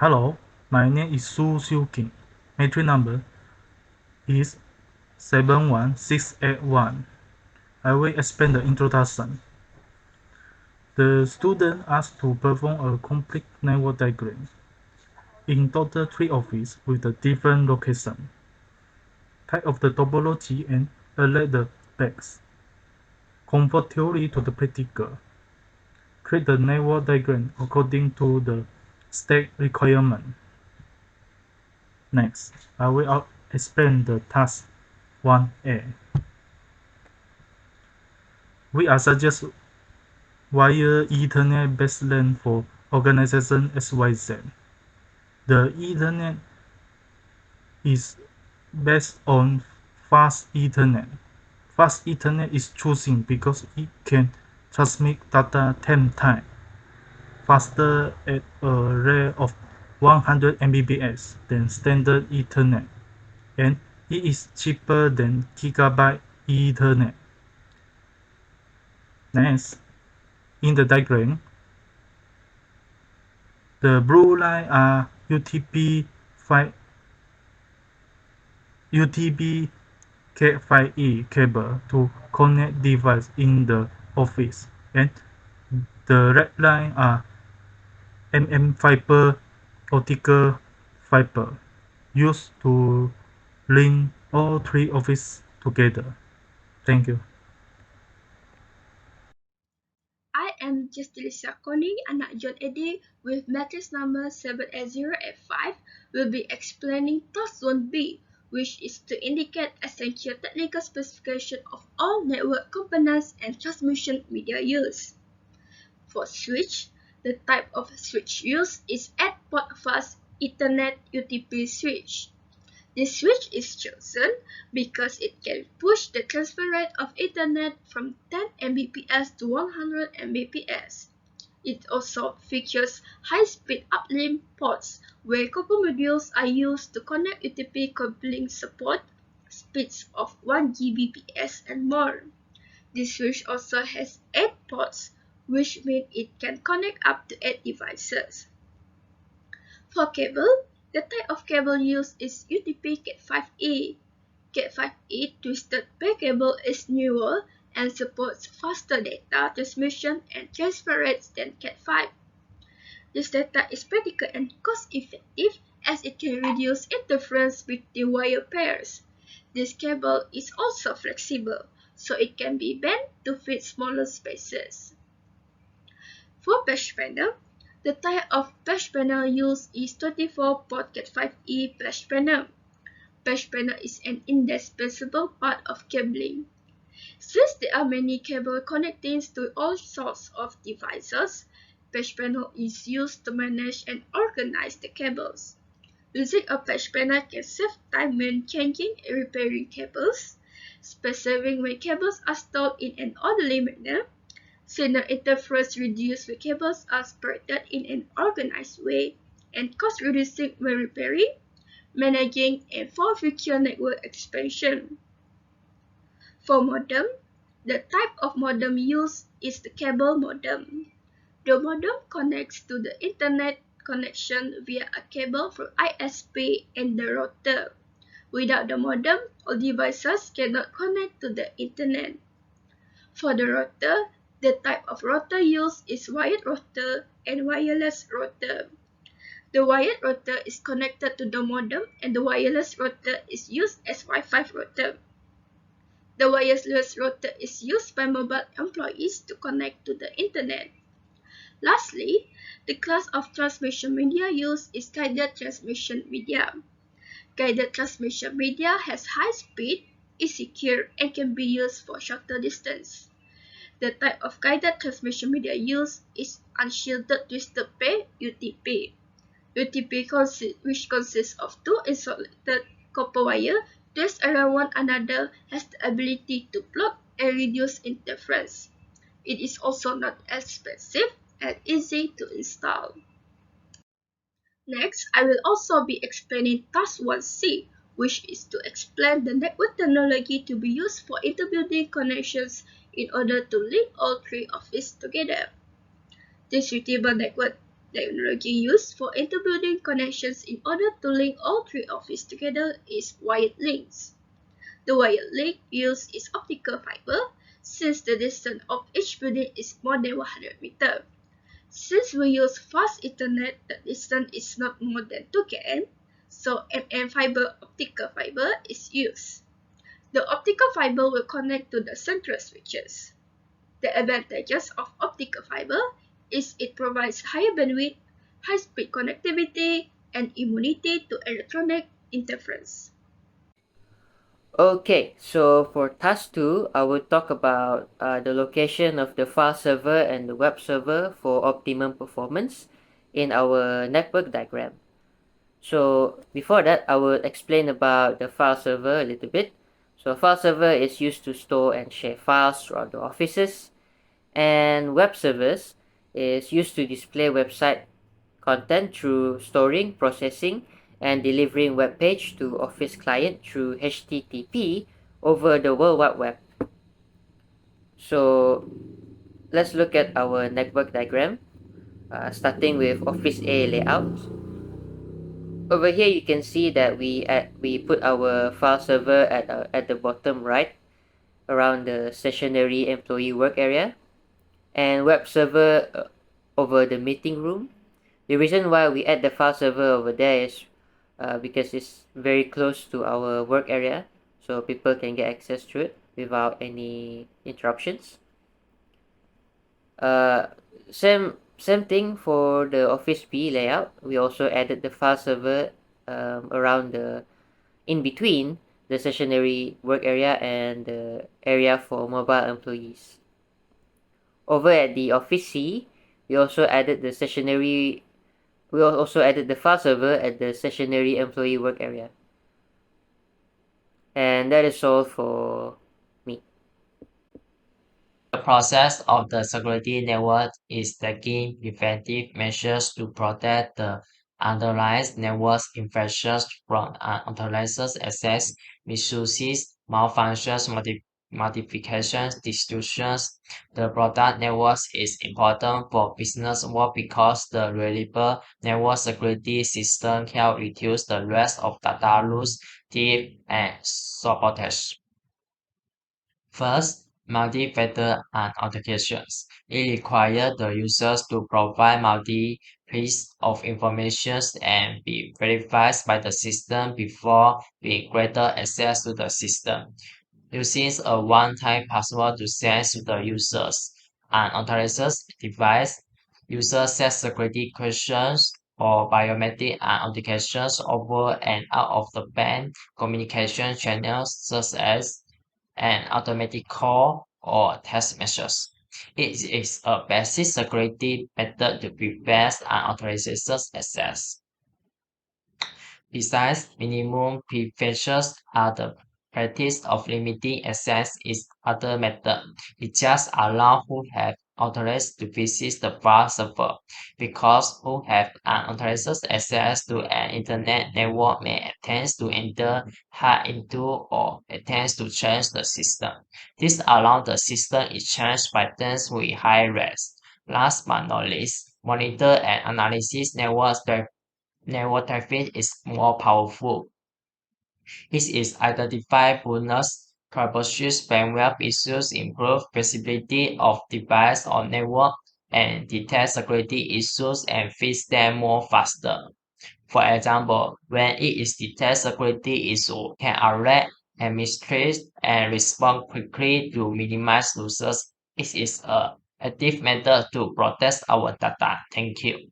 Hello, my name is Su Xiuqing. Entry number is 71681. I will explain the introduction. The student asked to perform a complete network diagram. In total 3 of it with a different location, type of the topology and elect the backs. Convert theory to the practical. Create the network diagram according to the state requirement. Next, I will explain the task 1A. We are suggest via Ethernet base LAN for organization XYZ. The Ethernet is based on fast Ethernet. Fast Ethernet is chosen because it can transmit data 10 times faster at a rate of 100 Mbps than standard Ethernet, and it is cheaper than Gigabit Ethernet. Next, in the diagram, the blue line are UTP Cat5e cable to connect device in the office, and the red line are fiber optical fiber used to link all 3 offices together. Thank you. I am JESDYLISIA CONNY, ANAK JOHNEDDY with matrix number 78085 will be explaining task 1B, which is to indicate essential technical specification of all network components and transmission media used. For switch, the type of switch used is 8-port fast Ethernet UTP switch. This switch is chosen because it can push the transfer rate of Ethernet from 10 Mbps to 100 Mbps. It also features high-speed uplink ports where copper modules are used to connect UTP coupling support speeds of 1 Gbps and more. This switch also has 8 ports, which means it can connect up to 8 devices. For cable, the type of cable used is UTP Cat5e. Cat5e twisted pair cable is newer and supports faster data transmission and transfer rates than Cat5. This data is practical and cost-effective as it can reduce interference between wire pairs. This cable is also flexible, so it can be bent to fit smaller spaces. For patch panel, the type of patch panel used is 24-port Cat5e patch panel. Patch panel is an indispensable part of cabling. Since there are many cable connecting to all sorts of devices, patch panel is used to manage and organize the cables. Using a patch panel can save time when changing and repairing cables, space saving when cables are stored in an orderly manner, signal interference reduced when cables are separated in an organized way, and cost reducing when repairing, managing, and for future network expansion. For modem, the type of modem used is the cable modem. The modem connects to the internet connection via a cable from ISP and the router. Without the modem, all devices cannot connect to the internet. For the router, the type of router used is wired router and wireless router. The wired router is connected to the modem and the wireless router is used as Wi-Fi router. The wireless router is used by mobile employees to connect to the internet. Lastly, the class of transmission media used is guided transmission media. Guided transmission media has high speed, is secure, and can be used for shorter distance. The type of guided transmission media used is unshielded twisted pair UTP. UTP, which consists of 2 insulated copper wires placed around one another, has the ability to block and reduce interference. It is also not expensive and easy to install. Next, I will also be explaining task 1C, which is to explain the network technology to be used for inter-building connections in order to link all 3 offices together. Distributable network Technology used for interbuilding connections in order to link all three offices together is wired links. The wired link used is optical fiber, since the distance of each building is more than 100 meters. Since we use fast Ethernet, the distance is not more than 2 km, so fiber optical fiber is used. The optical fiber will connect to the central switches. The advantages of optical fiber is it provides higher bandwidth, high-speed connectivity, and immunity to electronic interference. Okay, so for task 2, I will talk about the location of the file server and the web server for optimum performance in our network diagram. So before that, I will explain about the file server a little bit. So file server is used to store and share files throughout the offices, and web servers is used to display website content through storing, processing, and delivering web page to Office client through HTTP over the World Wide Web. So let's look at our network diagram, starting with Office A layout. Over here, you can see that we put our file server at the bottom right, around the stationary employee work area, and web server over the meeting room. The reason why we add the file server over there is because it's very close to our work area, so people can get access to it without any interruptions. Same thing for the Office B layout. We also added the file server around the in between the stationary work area and the area for mobile employees. Over at the Office C, we also added the file server at the stationary employee work area. And that is all for me. The process of the security network is taking preventive measures to protect the underlying network infections from unauthorized access, misuses, malfunctions, modifications, distortions. The product network is important for business work because the reliable network security system can reduce the risk of data loss, thief, and sabotage. First, multi-factor authentications. It requires the users to provide multiple pieces of information and be verified by the system before being granted access to the system. Using a one-time password to send to the users. An authorized device, users set security questions or biometric authentications over and out of the bank communication channels such as an automatic call or text message. It is a basic security method to prevent unauthorized access. Besides, minimum preventions are the practice of limiting access is other method. It just allows who have authorized to visit the file server, because who have unauthorized access to an internet network may attempt to enter, hack into, or attempt to change the system. This allows the system exchange patterns with high risk. Last but not least, monitor and analysis network traffic is more powerful. It is identify bonus, troubleshoot bandwidth issues, improve visibility of device on network, and detect security issues and fix them more faster. For example, when it is detect security issue, can alert, administrate, and respond quickly to minimize losses. It is a active method to protect our data. Thank you.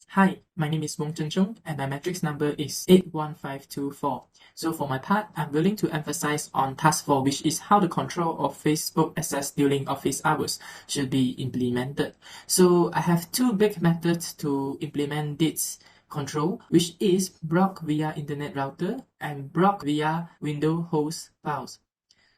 Hi, my name is Wong Chung and my matrix number is 81524. So for my part, I'm willing to emphasize on task 4, which is how the control of Facebook access during office hours should be implemented. So I have two big methods to implement this control, which is block via internet router and block via window host files.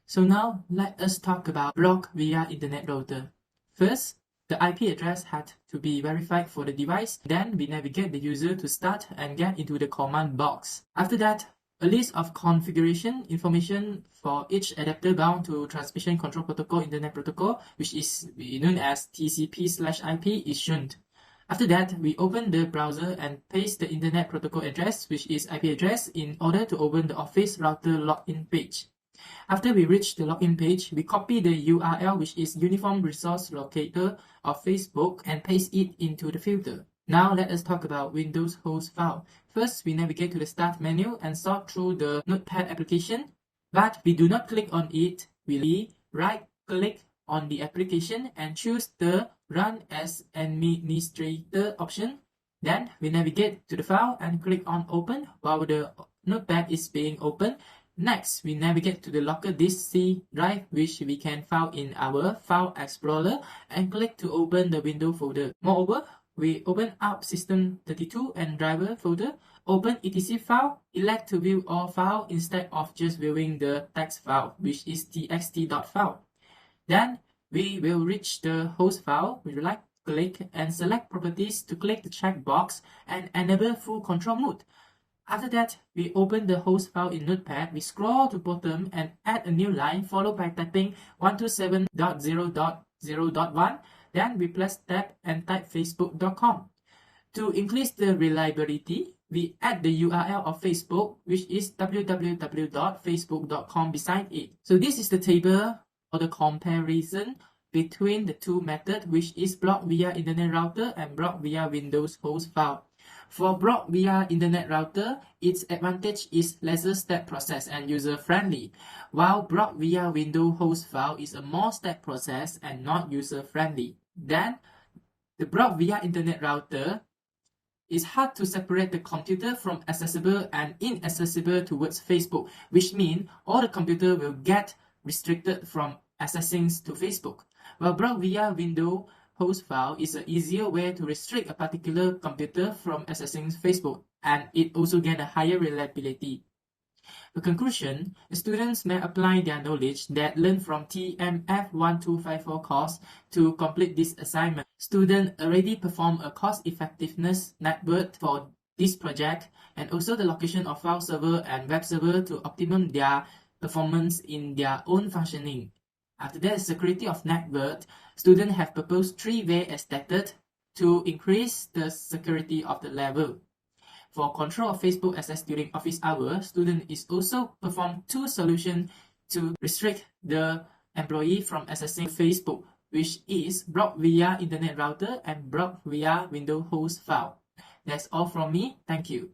So now let us talk about block via internet router. First, the IP address had to be verified for the device. Then we navigate the user to start and get into the command box. After that, a list of configuration information for each adapter bound to Transmission Control Protocol Internet Protocol, which is known as TCP/IP, is shown. After that, we open the browser and paste the internet protocol address, which is IP address, in order to open the Office router login page. After we reach the login page, we copy the URL, which is Uniform Resource Locator of Facebook, and paste it into the filter. Now let us talk about Windows host file. First, we navigate to the Start menu and sort through the Notepad application, but we do not click on it. We right-click on the application and choose the Run as Administrator option. Then we navigate to the file and click on Open while the Notepad is being opened. Next, we navigate to the local disk C drive, which we can find in our File Explorer, and click to open the window folder. Moreover, we open up System32 and Driver folder, open etc file, elect to view all file instead of just viewing the text file, which is txt.file. Then we will reach the host file. We right-click and select Properties to click the checkbox and enable Full Control Mode. After that, we open the host file in Notepad, we scroll to bottom and add a new line followed by typing 127.0.0.1. Then we press tab and type facebook.com. To increase the reliability, we add the URL of Facebook, which is www.facebook.com beside it. So this is the table or the comparison between the two methods, which is block via internet router and block via Windows host file. For block via internet router, its advantage is lesser step process and user-friendly, while block via Windows host file is a more step process and not user-friendly. Then, the block via internet router is hard to separate the computer from accessible and inaccessible towards Facebook, which means all the computer will get restricted from accessing to Facebook. While block via Windows host file is an easier way to restrict a particular computer from accessing Facebook, and it also gets a higher reliability. In conclusion, students may apply their knowledge that learned from TMF 1254 course to complete this assignment. Students already perform a cost-effectiveness network for this project, and also the location of file server and web server to optimum their performance in their own functioning. After that, security of network, students have proposed 3 ways as stated to increase the security of the level. For control of Facebook access during office hours, student is also perform 2 solutions to restrict the employee from accessing Facebook, which is block via internet router and block via Windows host file. That's all from me. Thank you.